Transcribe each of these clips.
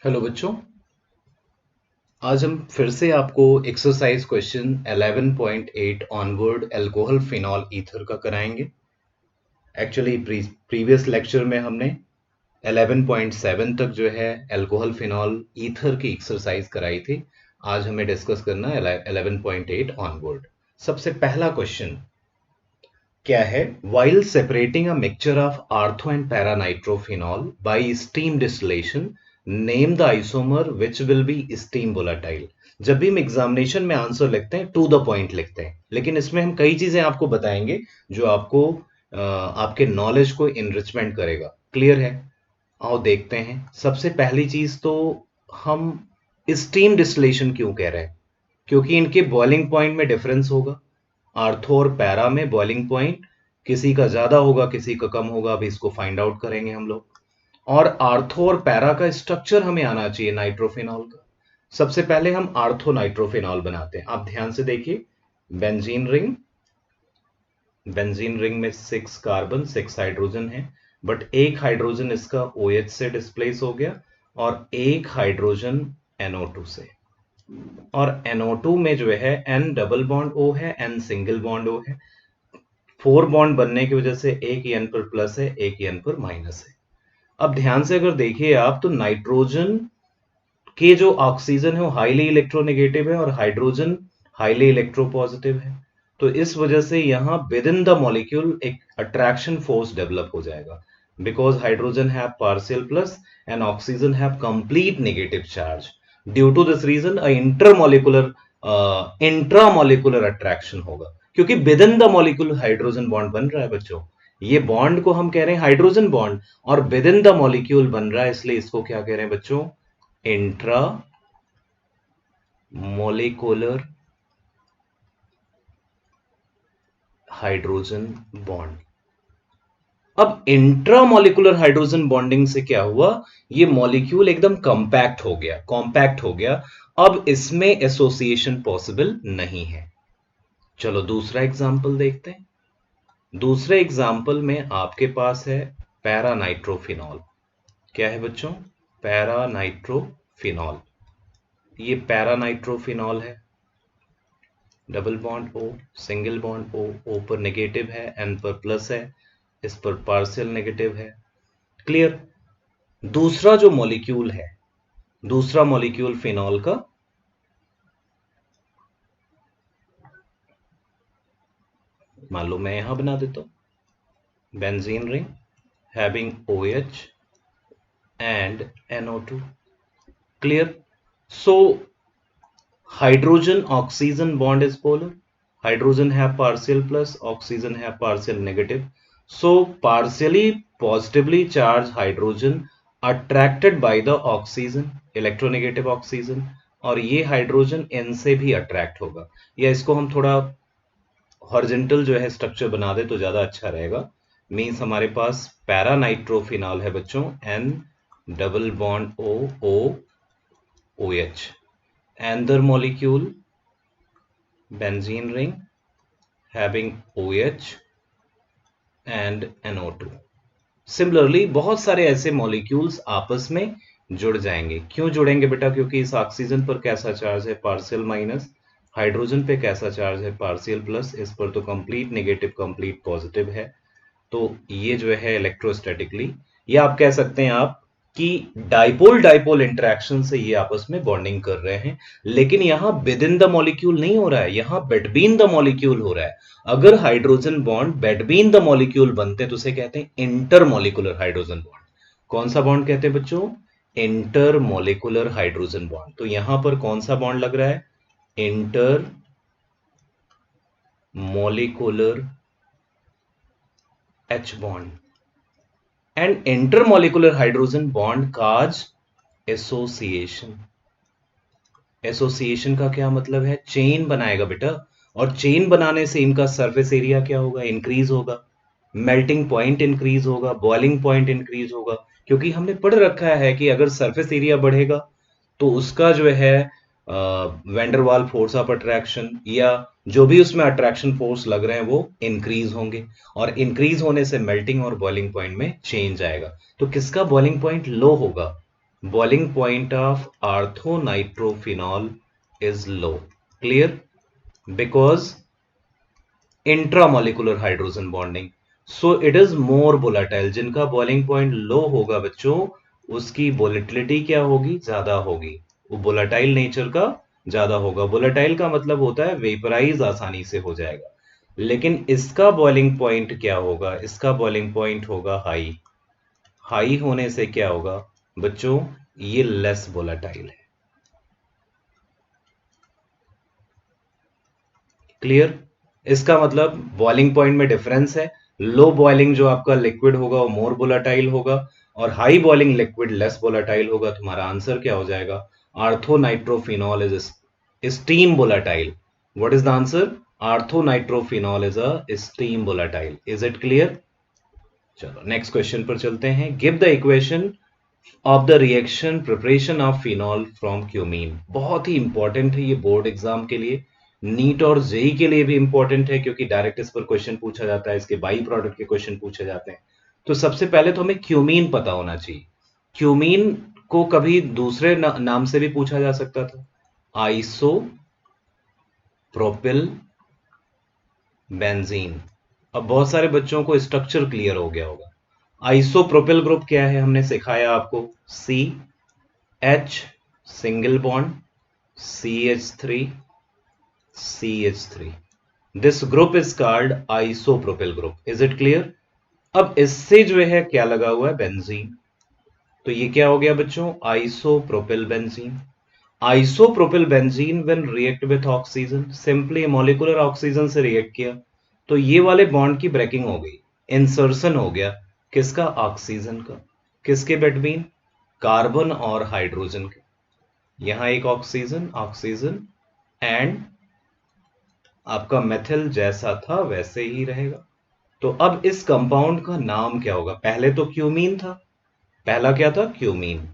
Hello बच्चों। आज हम फिर से आपको exercise question 11.8 onward alcohol phenol ether का कराएंगे। एक्चुअली प्रीवियस लेक्चर में हमने 11.7 तक जो है अल्कोहल फिनॉल ईथर की एक्सरसाइज कराई थी। आज हमें डिस्कस करना है 11.8 ऑनवर्ड। सबसे पहला क्वेश्चन क्या है? While separating a mixture of ortho and paranitrophenol bye steam distillation name the isomer which will be steam volatile. जब भी हम एग्जामिनेशन में आंसर लिखते हैं टू द पॉइंट लिखते हैं, लेकिन इसमें हम कई चीजें आपको बताएंगे जो आपको आपके नॉलेज को इनरिचमेंट करेगा। क्लियर है? आओ देखते हैं। सबसे पहली चीज तो हम स्टीम डिस्टिलेशन क्यों कह रहे हैं? क्योंकि इनके बॉइलिंग पॉइंट में डिफरेंस होगा। आर्थो और पैरा में बॉइलिंग पॉइंट किसी का ज्यादा होगा, किसी का कम होगा। अभी इसको फाइंड आउट करेंगे हम लोग। और आर्थो और पैरा का स्ट्रक्चर हमें आना चाहिए नाइट्रोफिनॉल का। सबसे पहले हम आर्थो नाइट्रोफिनॉल बनाते हैं। आप ध्यान से देखिए, बेंजीन रिंग, बेंजीन रिंग में 6 कार्बन 6 हाइड्रोजन है, बट एक हाइड्रोजन इसका OH से डिस्प्लेस हो गया और एक हाइड्रोजन NO2 से। और NO2 में जो है N डबल बॉन्ड O है, N सिंगल बॉन्ड O है। 4 बॉन्ड बनने की वजह से एक ही N पर प्लस है, एक ही N पर माइनस है। अब ध्यान से अगर देखिए आप, तो नाइट्रोजन के जो ऑक्सीजन है वो हाईली इलेक्ट्रोनेगेटिव है और हाइड्रोजन हाईली इलेक्ट्रोपॉजिटिव है। तो इस वजह से यहां विद इन द मॉलिक्यूल एक अट्रैक्शन फोर्स डेवलप हो जाएगा, because hydrogen have partial plus and oxygen have complete negative charge. Due to this reason a intramolecular attraction होगा, क्योंकि within the molecule hydrogen bond बन रहा है बच्चों। ये बॉन्ड को हम कह रहे हैं हाइड्रोजन बॉन्ड, और विद इन द मॉलिक्यूल बन रहा है, इसलिए इसको क्या कह रहे हैं बच्चों? Intra molecular hydrogen bond. अब इंट्रामोलिकुलर हाइड्रोजन बॉन्डिंग से क्या हुआ? ये मॉलिक्यूल एकदम कॉम्पैक्ट हो गया। अब इसमें एसोसिएशन पॉसिबल नहीं है। चलो दूसरा एग्जांपल देखते हैं। दूसरे एग्जांपल में आपके पास है पैरानाइट्रोफिनॉल। क्या है बच्चों? पैरानाइट्रोफिनॉल। ये पैरानाइट्रोफिनॉल है, double bond O, single bond O पर नेगेटिव है, N पर प्लस है, इस पर पार्शियल नेगेटिव है। क्लियर? दूसरा जो मॉलिक्यूल है, दूसरा मॉलिक्यूल फिनॉल का, मान लो मैं यहां बना देता हूं benzene ring having OH and NO2। Clear? So hydrogen oxygen bond is polar. Hydrogen have partial plus, oxygen have partial negative. So partially positively charged hydrogen attracted by the oxygen, electronegative oxygen, और ये hydrogen N से भी attract होगा। या इसको हम थोड़ा horizontal जो है स्ट्रक्चर बना दे तो ज्यादा अच्छा रहेगा। मीन्स हमारे पास पैरानाइट्रोफिनॉल है बच्चों, N double bond O O OH। Another molecule benzene ring having OH and NO2। Similarly बहुत सारे ऐसे मॉलिक्यूल्स आपस में जुड़ जाएंगे। क्यों जुड़ेंगे बेटा? क्योंकि इस ऑक्सीजन पर कैसा चार्ज है? Partial minus. हाइड्रोजन पे कैसा चार्ज है? Partial plus. इस पर तो कंप्लीट नेगेटिव कंप्लीट पॉजिटिव है। तो ये जो है इलेक्ट्रोस्टैटिकली, या आप कह सकते हैं आप कि डाइपोल डाइपोल इंटरेक्शन से ये आपस में बॉन्डिंग कर रहे हैं। लेकिन यहां विद इन द मॉलिक्यूल नहीं हो रहा है, यहां बिटवीन द मॉलिक्यूल हो रहा है। अगर hydrogen bond between the molecule बनते तो उसे कहते हैं इंटरमॉलिकुलर हाइड्रोजन बॉन्ड। कौन सा बॉन्ड कहते हैं बच्चों? Intermolecular hydrogen bond. तो यहां पर कौन सा बॉन्ड लग रहा है? Inter molecular H bond। And intermolecular hydrogen bond cause association. Association का क्या मतलब है? चेन बनाएगा बेटा। और चेन बनाने से इनका सरफेस एरिया क्या होगा? इंक्रीज होगा, मेल्टिंग पॉइंट इंक्रीज होगा, बॉइलिंग पॉइंट इंक्रीज होगा। क्योंकि हमने पढ़ रखा है कि अगर सरफेस एरिया बढ़ेगा तो उसका जो है वेंडरवाल फोर्स ऑफ अट्रैक्शन या जो भी उसमें अट्रैक्शन फोर्स लग रहे हैं वो इंक्रीज होंगे, और इंक्रीज होने से मेल्टिंग और बॉइलिंग पॉइंट में चेंज आएगा। तो किसका बॉइलिंग पॉइंट लो होगा? boiling point of orthonitrophenol is low. Clear? Because intramolecular hydrogen bonding, so it is more volatile. जिनका boiling point low होगा बच्चों, उसकी volatility क्या होगी, ज्यादा होगी, वो volatile nature का ज्यादा होगा. volatile का मतलब होता है वेपराइज आसानी से हो जाएगा, लेकिन इसका बॉइलिंग पॉइंट क्या होगा, इसका बॉइलिंग पॉइंट होगा हाई. हाई होने से क्या होगा बच्चों, ये लेस वोलाटाइल है. क्लियर? इसका मतलब बॉइलिंग पॉइंट में डिफरेंस है. लो बॉइलिंग जो आपका लिक्विड होगा वो मोर वोलाटाइल होगा, और high boiling liquid less volatile होगा. तुम्हारा आंसर क्या हो जाएगा, orthonitrophenol is steam volatile. What is the answer, orthonitrophenol is a steam volatile. Is it clear? चलो नेक्स्ट क्वेश्चन पर चलते हैं. Give the equation of the reaction preparation of phenol from cumene. बहुत ही इंपॉर्टेंट है ये बोर्ड एग्जाम के लिए, नीट और जेई के लिए भी इंपॉर्टेंट है, क्योंकि डायरेक्ट इस पर क्वेश्चन पूछा जाता है, इसके बाई प्रोडक्ट के क्वेश्चन पूछे जाते हैं. तो सबसे पहले तो हमें क्यूमीन पता होना चाहिए. क्यूमीन को कभी दूसरे नाम से भी पूछा जा सकता था, आइसो प्रोपिल बेंजीन. अब बहुत सारे बच्चों को स्ट्रक्चर क्लियर हो गया होगा. आइसोप्रोपिल ग्रुप क्या है, हमने सिखाया आपको, C H single bond CH3 CH3. This group is called isopropyl group. Is it clear? अब इससे जो है क्या लगा हुआ है, बेंजीन. तो ये क्या हो गया बच्चों, isopropyl benzene. Isopropyl benzene when react with oxygen, simply molecular oxygen से रिएक्ट किया तो ये वाले बॉन्ड की ब्रेकिंग हो गई, इंसर्शन हो गया. किसका, ऑक्सीजन का. किसके बिटवीन, कार्बन और हाइड्रोजन के. यहां एक ऑक्सीजन ऑक्सीजन, एंड आपका मेथिल जैसा था वैसे ही रहेगा. तो अब इस कंपाउंड का नाम क्या होगा, पहले तो क्यूमीन था, पहला क्या था, क्यूमीन.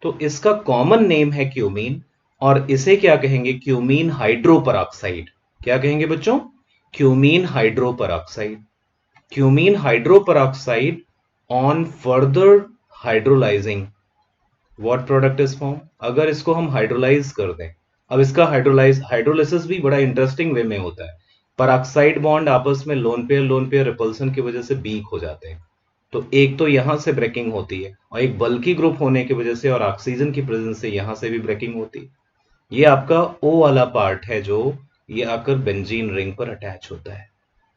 तो इसका कॉमन नेम है क्यूमीन, और इसे क्या कहेंगे, क्यूमीन हाइड्रोपरऑक्साइड. क्या कहेंगे बच्चों, cumene hydroperoxide. Cumene hydroperoxide on further hydrolysing what product is form. अगर इसको हम हाइड्रोलाइज कर दें, अब इसका हाइड्रोलिसिस भी बड़ा इंटरेस्टिंग वे में होता है. परऑक्साइड बॉन्ड आपस में लोन पेयर रिपल्सन की वजह से वीक हो जाते हैं. तो एक तो यहां से ब्रेकिंग होती है, और एक बल्की ग्रुप होने की वजह से और ऑक्सीजन की प्रेजेंस से यहां से भी ब्रेकिंग होती है. ये आपका ओ वाला पार्ट है जो ये आकर बेंजीन रिंग पर अटैच होता है.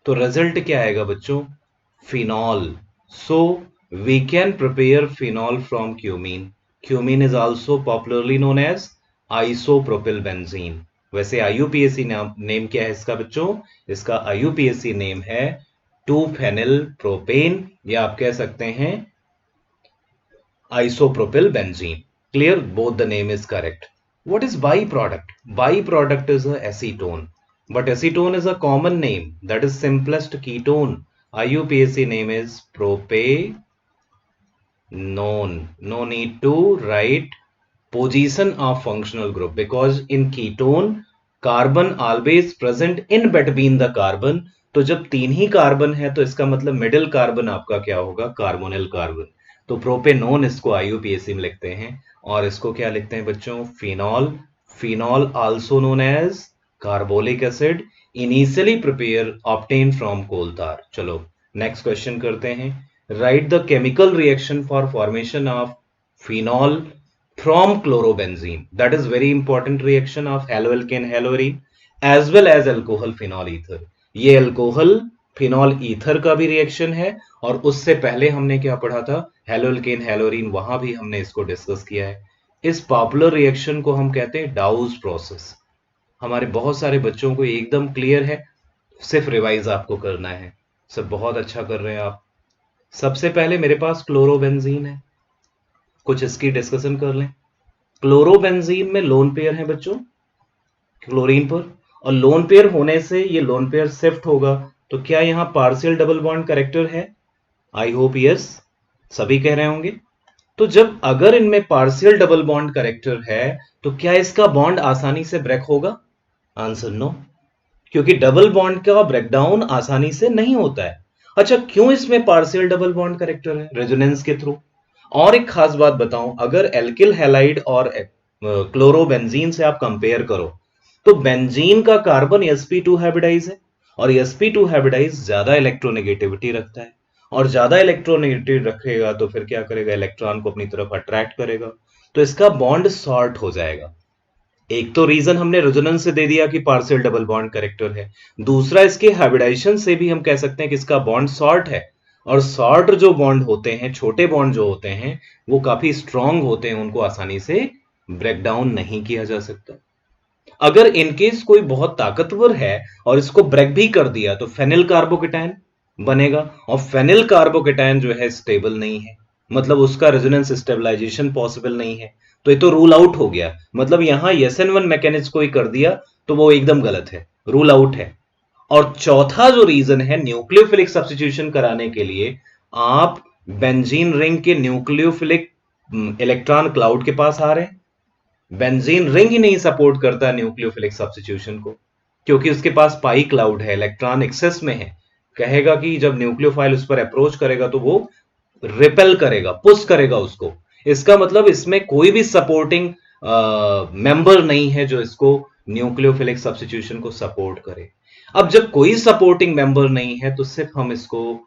तो रिजल्ट क्या आएगा बच्चों, phenol. So we can prepare phenol from cumene. Cumene is also popularly known as isopropyl benzene. वैसे आईयूपीएसी नेम क्या है इसका बच्चों, इसका आईयूपीएसी नेम है 2 फेनिल प्रोपेन, या आप कह सकते हैं isopropyl benzene. Clear, both the name is correct. What is byproduct? Byproduct is a acetone. But acetone is a common name. That is simplest ketone. IUPAC name is propanone. No need to write position of functional group, because in ketone carbon always present in between the carbon. तो जब तीन ही carbon है तो इसका मतलब middle carbon आपका क्या होगा, कार्बोनिल कार्बन. तो प्रोपेनोन इसको आईयूपीएसी में लिखते हैं, और इसको क्या लिखते हैं बच्चों, phenol. Phenol also known as carbolic acid, initially prepare obtain from coal tar. चलो नेक्स्ट क्वेश्चन करते हैं. Write the chemical reaction for formation of phenol from chlorobenzene. That is very important reaction of haloalkane halorine as well as alcohol phenol ether. ये alcohol phenol ether का भी reaction है, और उससे पहले हमने क्या पढ़ा था, हेलोल्केन हेलोरीन, वहां भी हमने इसको डिस्कस किया है. इस पॉपुलर रिएक्शन को हम कहते हैं डाउज प्रोसेस. हमारे बहुत सारे बच्चों को एकदम क्लियर है, सिर्फ रिवाइज आपको करना है. सब बहुत अच्छा कर रहे हैं आप. सबसे पहले मेरे पास क्लोरोबेंजीन है, कुछ इसकी डिस्कशन कर लें. क्लोरोबेंजीन में लोन पेयर है बच्चों क्लोरीन पर, और लोन पेयर होने से ये लोन पेयर शिफ्ट होगा. तो क्या यहां पार्शियल डबल बॉन्ड करेक्टर है, आई होप यस, सभी कह रहे होंगे. तो जब अगर इनमें पार्शियल डबल बॉन्ड करेक्टर है तो क्या इसका बॉन्ड आसानी से ब्रेक होगा, आंसर नो, क्योंकि डबल बॉन्ड का ब्रेकडाउन आसानी से नहीं होता है. अच्छा, क्यों इसमें पार्शियल डबल बॉन्ड करेक्टर है, रेजोनेंस के थ्रू. और एक खास बात बताऊं, अगर एल्किल हैलाइड और क्लोरोबेंजीन से आप कंपेयर करो तो बेंजीन का कार्बन sp2 हाइब्रिडाइज है, और sp2 हाइब्रिडाइज ज्यादा इलेक्ट्रोनेगेटिविटी रखता है, और ज्यादा इलेक्ट्रोनेगेटिव रखेगा तो फिर क्या करेगा, इलेक्ट्रॉन को अपनी तरफ अट्रैक्ट करेगा, तो इसका बॉन्ड शॉर्ट हो जाएगा। एक तो रीजन हमने रेजोनेंस से दे दिया कि पार्शियल डबल बॉन्ड करेक्टर है, दूसरा इसके हाइब्रिडाइजेशन से भी हम कह सकते हैं कि इसका बॉन्ड शॉर्ट है, और शॉर्ट जो बॉन्ड होते हैं, छोटे बॉन्ड जो होते हैं, वो काफी स्ट्रांग होते हैं, उनको आसानी से ब्रेक डाउन नहीं किया जा सकता। अगर इनकेस कोई बहुत ताकतवर है और इसको ब्रेक भी कर दिया तो फेनिल कार्बोकेटायन बनेगा, और फेनिल कार्बोकेटायन जो है स्टेबल नहीं है, मतलब उसका रेजोनेंस स्टेबलाइजेशन पॉसिबल नहीं है, तो ये तो रूल आउट हो गया। मतलब यहां SN1 मैकेनिज्म कोई कर दिया तो वो एकदम गलत है, रूल आउट है। और चौथा जो रीजन है न्यूक्लियोफिलिक सब्स्टिट्यूशन कराने के लिए, आप बेंजीन रिंग के न्यूक्लियोफिलिक इलेक्ट्रॉन क्लाउड के पास आ रहे हैं। बेंजीन रिंग ही नहीं सपोर्ट करता न्यूक्लियोफिलिक सब्स्टिट्यूशन को, क्योंकि उसके पास पाई क्लाउड है, इलेक्ट्रॉन एक्सेस में है। कहेगा कि जब न्यूक्लियोफाइल उस पर अप्रोच करेगा तो वो रिपेल करेगा, पुश करेगा उसको। इसका मतलब इसमें कोई भी सपोर्टिंग मेंबर नहीं है जो इसको न्यूक्लियोफिलिक सब्स्टिट्यूशन को सपोर्ट करे। अब जब कोई सपोर्टिंग मेंबर नहीं है तो सिर्फ हम इसको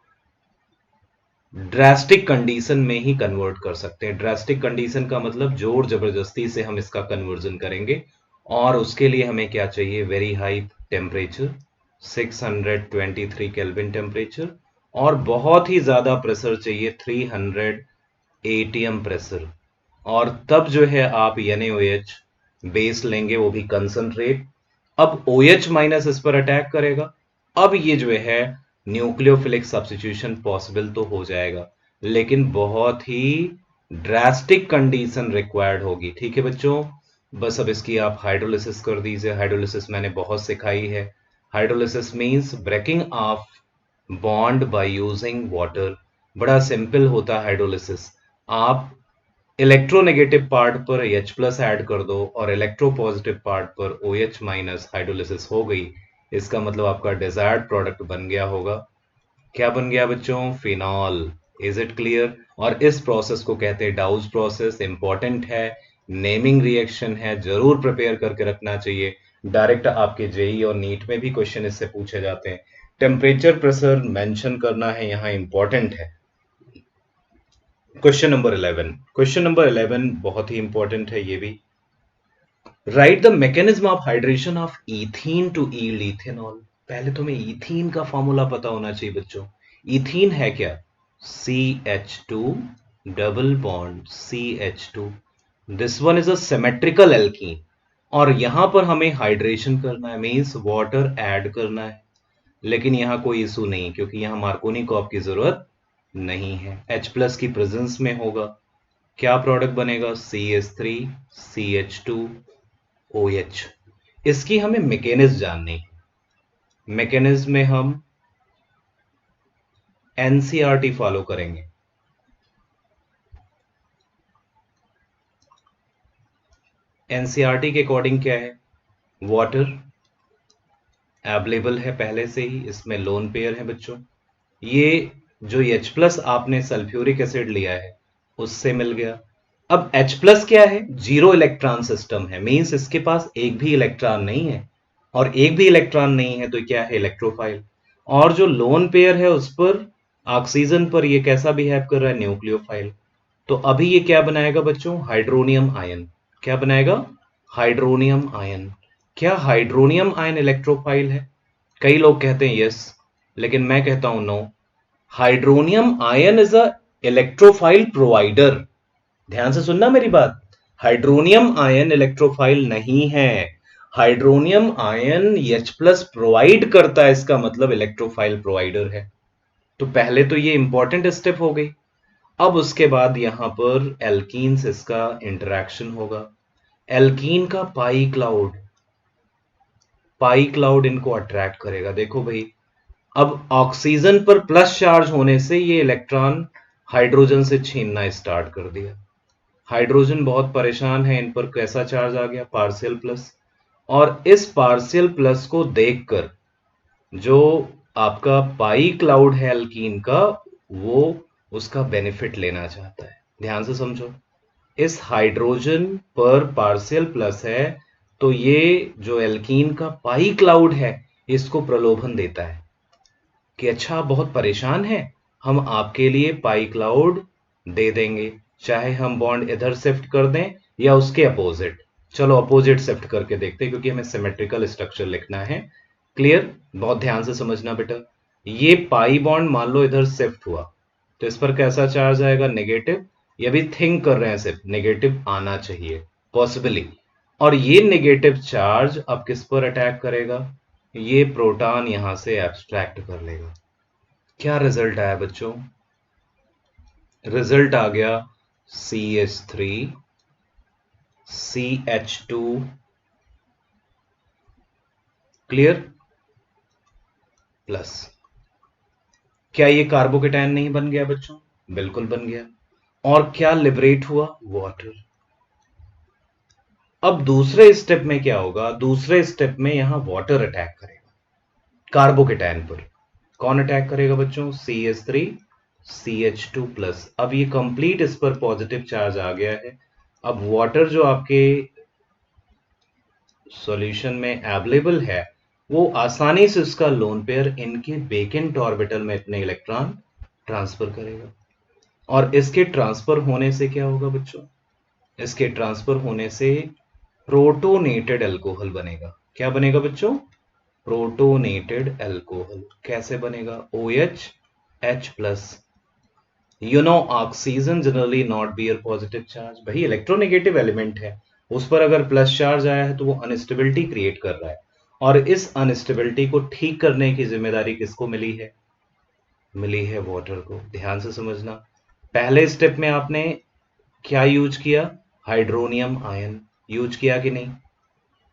ड्रास्टिक कंडीशन में ही कन्वर्ट कर सकते हैं। ड्रास्टिक कंडीशन का मतलब जोर जबरदस्ती से हम इसका कन्वर्जन करेंगे, और उसके लिए हमें क्या चाहिए, very high temperature, 623 kelvin temperature, और बहुत ही ज्यादा प्रेशर चाहिए, 300 एटीएम प्रेशर। और तब जो है आप NaOH बेस लेंगे, वो भी कंसंट्रेट। अब OH माइनस इस पर अटैक करेगा, अब ये जो है न्यूक्लियोफिलिक सब्स्टिट्यूशन पॉसिबल तो हो जाएगा, लेकिन बहुत ही ड्रास्टिक कंडीशन रिक्वायर्ड होगी। ठीक है बच्चों, बस अब इसकी आप हाइड्रोलिसिस कर दीजिए। हाइड्रोलिसिस मैंने बहुत सिखाई है। Hydrolysis means breaking of bond by using water. बड़ा सिंपल होता है हाइड्रोलिसिस। आप इलेक्ट्रोनेगेटिव पार्ट पर H प्लस ऐड कर दो और इलेक्ट्रोपॉजिटिव पार्ट पर OH माइनस, हाइड्रोलिसिस हो गई। इसका मतलब आपका डिजायर्ड प्रोडक्ट बन गया होगा। क्या बन गया बच्चों, फिनॉल। Is it clear? और इस प्रोसेस को कहते हैं डाउज प्रोसेस। इंपॉर्टेंट है, नेमिंग रिएक्शन है, जरूर प्रिपेयर करके रखना चाहिए। डायरेक्ट आपके जेई और नीट में भी क्वेश्चन इससे पूछे जाते हैं। टेम्परेचर प्रेशर मेंशन करना है यहाँ, इंपॉर्टेंट है। क्वेश्चन नंबर 11, क्वेश्चन नंबर 11 बहुत ही इंपॉर्टेंट है ये भी। Write the mechanism of hydration of ethene to yield ethanol. पहले तुम्हें इथीन का फॉर्मूला पता होना चाहिए बच्चों। इथीन है क्या, CH2 double bond CH2। This one is a symmetrical alkene, और यहां पर हमें हाइड्रेशन करना है, मींस वाटर ऐड करना है। लेकिन यहाँ कोई इशू नहीं, क्योंकि यहाँ मार्कोनी कॉप की जरूरत नहीं है, H प्लस की प्रेजेंस में होगा। क्या प्रोडक्ट बनेगा, CH3 CH2OH। इसकी हमें मैकेनिज्म जाननी है। मैकेनिज्म में हम NCERT फॉलो करेंगे। NCERT के अकॉर्डिंग क्या है, वाटर अवेलेबल है पहले से ही, इसमें लोन पेयर है बच्चों। ये जो H प्लस आपने सल्फ्यूरिक एसिड लिया है उससे मिल गया। अब H प्लस क्या है, जीरो इलेक्ट्रॉन सिस्टम है, मींस इसके पास एक भी इलेक्ट्रॉन नहीं है, और एक भी इलेक्ट्रॉन नहीं है तो क्या है, इलेक्ट्रोफाइल। और जो लोन पेयर है उस पर, ऑक्सीजन पर, ये कैसा बिहेव कर रहा है, न्यूक्लियोफाइल। तो अभी ये क्या बनाएगा बच्चों, हाइड्रोनियम आयन। क्या बनाएगा, हाइड्रोनियम आयन। क्या हाइड्रोनियम आयन इलेक्ट्रोफाइल है? कई लोग कहते हैं यस, लेकिन मैं कहता हूं no. Hydronium ion is a electrophile provider. ध्यान से सुनना मेरी बात, हाइड्रोनियम आयन इलेक्ट्रोफाइल नहीं है। Hydronium ion H plus provide करता है, इसका मतलब इलेक्ट्रोफाइल प्रोवाइडर है। तो पहले तो ये इंपॉर्टेंट स्टेप हो गई। अब उसके बाद यहां पर एल्कीन से इसका इंटरेक्शन होगा। एल्कीन का पाई क्लाउड इनको अट्रैक्ट करेगा। देखो भाई, अब ऑक्सीजन पर प्लस चार्ज होने से ये इलेक्ट्रॉन हाइड्रोजन से छीनना स्टार्ट कर दिया। हाइड्रोजन बहुत परेशान है, इन पर कैसा चार्ज आ गया, पार्शियल प्लस। और इस पार्शियल प्लस को देखकर जो आपका पाई क्लाउड है एल्कीन का, वो उसका बेनिफिट लेना चाहता है। ध्यान से समझो, इस हाइड्रोजन पर पार्शियल प्लस है, तो ये जो एल्कीन का पाई क्लाउड है इसको प्रलोभन देता है कि अच्छा आप बहुत परेशान हैं, हम आपके लिए पाई क्लाउड दे देंगे, चाहे हम बॉन्ड इधर शिफ्ट कर दें या उसके अपोजिट। चलो अपोजिट शिफ्ट करके देखते हैं, क्योंकि हमें सिमेट्रिकल स्ट्रक्चर लिखना है। क्लियर? बहुत ध्यान से समझना बेटा। ये पाई बॉन्ड मान लो इधर शिफ्ट हुआ, तो इस पर कैसा चार्ज आएगा? नेगेटिव। ये भी थिंक कर रहे हैं, सिर्फ नेगेटिव आना चाहिए पॉसिबली। और ये नेगेटिव चार्ज अब किस पर अटैक करेगा? ये प्रोटॉन यहां से एब्स्ट्रैक्ट कर लेगा। क्या रिजल्ट आया बच्चों? रिजल्ट आ गया CH3 CH2। क्लियर? प्लस। क्या ये कार्बोकेटायन नहीं बन गया बच्चों? बिल्कुल बन गया। और क्या लिबरेट हुआ? वाटर। अब दूसरे स्टेप में क्या होगा? दूसरे स्टेप में यहां वाटर अटैक करेगा कार्बोकेटायन पर। कौन अटैक करेगा बच्चों? CH3 CH2 plus. अब ये कंप्लीट इस पर पॉजिटिव चार्ज आ गया है। अब वाटर जो आपके सॉल्यूशन में अवेलेबल है, वो आसानी से उसका लोन पेयर इनके वेकेंट ऑर्बिटल में इतने इलेक्ट्रॉन ट्रांसफर करेगा। और इसके ट्रांसफर होने से क्या होगा बच्चों? इसके ट्रांसफर होने से प्रोटोनेटेड अल्कोहल बनेगा। क्या बनेगा बच्चों? Protonated alcohol. कैसे बनेगा? OH H plus. Oxygen generally not bear positive charge. भाई इलेक्ट्रोनेगेटिव एलिमेंट है, उस पर अगर प्लस चार्ज आया है तो वो अनस्टेबिलिटी क्रिएट कर रहा है, और इस अनस्टेबिलिटी को ठीक करने की जिम्मेदारी किसको मिली है? मिली है वाटर को। ध्यान से समझना, पहले स्टेप में आपने क्या यूज किया? हाइड्रोनियम आयन यूज किया कि नहीं?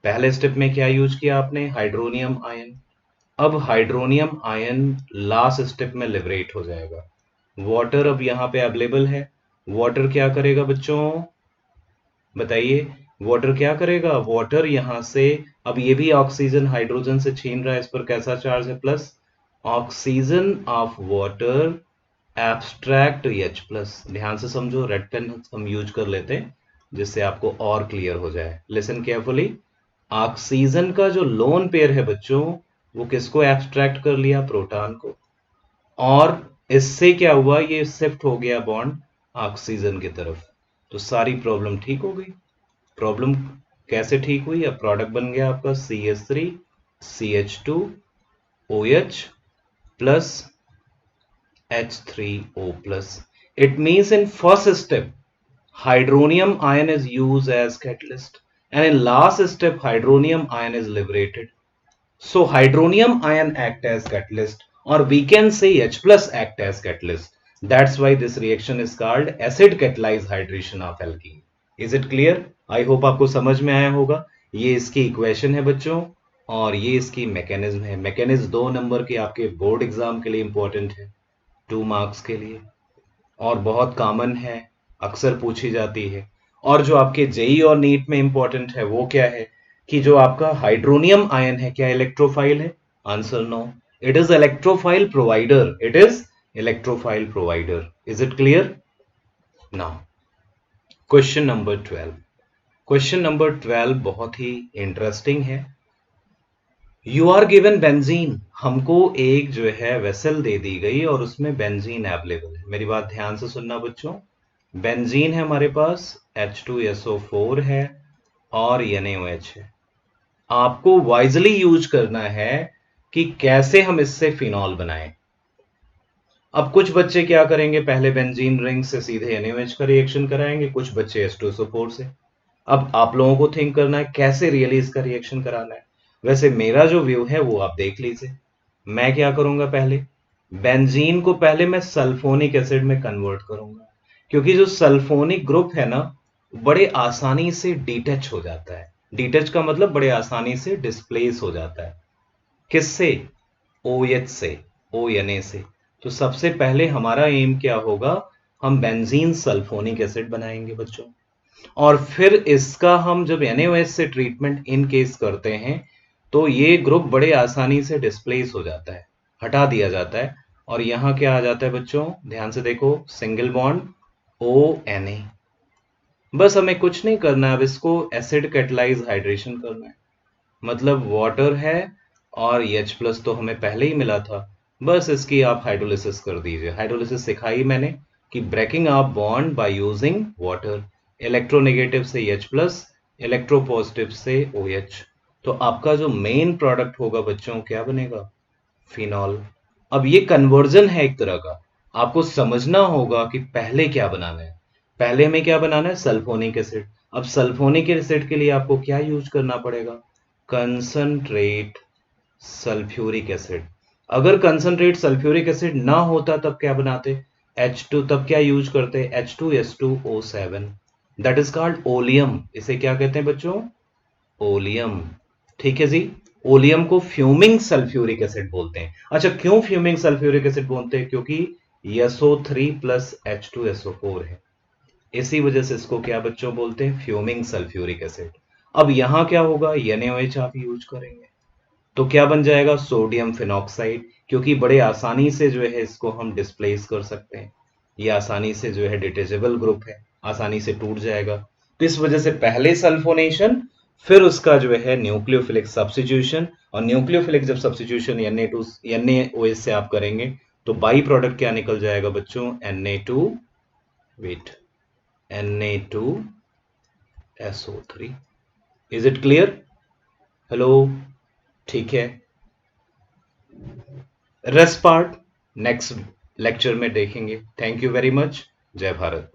पहले स्टेप में क्या यूज किया आपने? Hydronium ion. अब हाइड्रोनियम आयन लास्ट स्टेप में लिबरेट हो जाएगा। वाटर अब यहां पे अवेलेबल है। वाटर क्या करेगा बच्चों? बताइए। वाटर क्या करेगा? वाटर यहां से, अब ये भी ऑक्सीजन हाइड्रोजन से छीन रहा है, इस पर कैसा चार्ज है? Plus. Oxygen of water abstract H plus. ध्यान से समझो, रेड पेन हम यूज कर लेते हैं जिससे आपको और क्लियर हो जाए। Listen carefully. ऑक्सीजन का जो लोन पेयर है बच्चों, वो किसको एब्स्ट्रैक्ट कर लिया? प्रोटॉन को। और इससे क्या हुआ? ये शिफ्ट हो गया बॉन्ड ऑक्सीजन की तरफ, तो सारी प्रॉब्लम ठीक हो गई। प्रॉब्लम कैसे ठीक हुई? अब प्रोडक्ट बन गया आपका CH3 CH2 OH plus H3O plus. It means in first step, hydronium ion is used as catalyst, and in last step, hydronium ion is liberated. So hydronium ion act as catalyst, or we can say H plus act as catalyst. That's why this reaction is called acid catalyzed hydration of alkene. Is it clear? I hope आपको समझ में आया होगा। ये इसकी equation है बच्चों, और ये इसकी मैकेनिज्म है। मैकेनिज्म 2 नंबर के आपके बोर्ड एग्जाम के लिए इंपॉर्टेंट है, 2 मार्क्स के लिए, और बहुत कॉमन है, अक्सर पूछी जाती है। और जो आपके जेई और नीट में इंपॉर्टेंट है वो क्या है? कि जो आपका हाइड्रोनियम आयन है, क्या इलेक्ट्रोफाइल है? Answer no, it is electrophile provider. It is electrophile provider. Is it clear? Now question number 12। Question number 12 बहुत ही इंटरेस्टिंग है। You are given benzene. हमको एक जो है वेसल दे दी गई और उसमें बेंजीन अवेलेबल है। मेरी बात ध्यान से सुनना बच्चों। बेंजीन है हमारे पास, H2SO4 है और NaOH है। आपको वाइजली यूज करना है कि कैसे हम इससे फिनॉल बनाएं। अब कुछ बच्चे क्या करेंगे? पहले बेंजीन रिंग से सीधे NaOH का रिएक्शन कराएंगे, कुछ बच्चे H2SO4 से। अब आप लोगों को थिंक करना है कैसे रियली इसका रिएक्शन कराना है। वैसे मेरा जो व्यू है वो आप देख लीजिए। मैं क्या करूंगा? पहले बेंजीन को पहले मैं सल्फोनिक एसिड में कन्वर्ट करूंगा, क्योंकि जो सल्फोनिक ग्रुप है ना, बड़े आसानी से डिटैच हो जाता है। डिटैच का मतलब बड़े आसानी से डिस्प्लेस हो जाता है। किससे? OH से, ONA से। तो सबसे पहले हमारा एम क्या होगा? हम बेंजीन सल्फोनिक एसिड बनाएंगे बच्चों, और फिर इसका हम जब NaOH से ट्रीटमेंट इन केस करते हैं तो ये ग्रुप बड़े आसानी से डिस्प्लेस हो जाता है, हटा दिया जाता है। और यहां क्या आ जाता है बच्चों? ध्यान से देखो, सिंगल बॉन्ड ONA। बस हमें कुछ नहीं करना है, अब इसको एसिड कैटलाइज हाइड्रेशन करना है। मतलब वाटर है और H प्लस तो हमें पहले ही मिला था, बस इसकी आप हाइड्रोलिसिस कर दीजिए। हाइड्रोलिसिस सिखाई मैंने कि breaking up bond by using water, electronegative से H प्लस, इलेक्ट्रोपॉजिटिव से OH। तो आपका जो मेन प्रोडक्ट होगा बच्चों क्या बनेगा? फिनॉल। अब ये कन्वर्जन है एक तरह का, आपको समझना होगा कि पहले क्या बनाना है। पहले हमें क्या बनाना है? Sulphonic acid. अब सल्फोनिक एसिड के लिए आपको क्या यूज करना पड़ेगा? Concentrate sulphuric acid. अगर कंसंट्रेट सल्फ्यूरिक एसिड ना होता तब क्या बनाते? H2। तब क्या यूज करते? H2S2O7, that is called oleum. इसे क्या कहते हैं बच्चों? ओलियम। ठीक है जी। ओलियम को फ्यूमिंग सल्फ्यूरिक एसिड बोलते हैं। अच्छा, क्यों फ्यूमिंग सल्फ्यूरिक एसिड बोलते हैं? क्योंकि SO3 प्लस H2SO4 है, इसी वजह से इसको क्या बच्चों बोलते हैं? Fuming sulphuric acid. अब यहां क्या होगा? NaOH आप यूज करेंगे तो क्या बन जाएगा? Sodium phenoxide. क्योंकि बड़े आसानी से जो है इसको हम डिस्प्लेस कर सकते हैं, ये आसानी से जो है डिटेचेबल ग्रुप है, आसानी से टूट जाएगा। तो इस वजह से पहले सल्फोनेशन, फिर उसका जो है न्यूक्लियोफिलिक सब्स्टिट्यूशन। और न्यूक्लियोफिलिक जब सब्स्टिट्यूशन NaOH से आप करेंगे तो बाई प्रोडक्ट क्या निकल जाएगा बच्चों? Na2, wait, Na2SO3। Is it clear? Hello? ठीक है। रेस्ट पार्ट नेक्स्ट लेक्चर में देखेंगे। Thank you very much. जय भारत।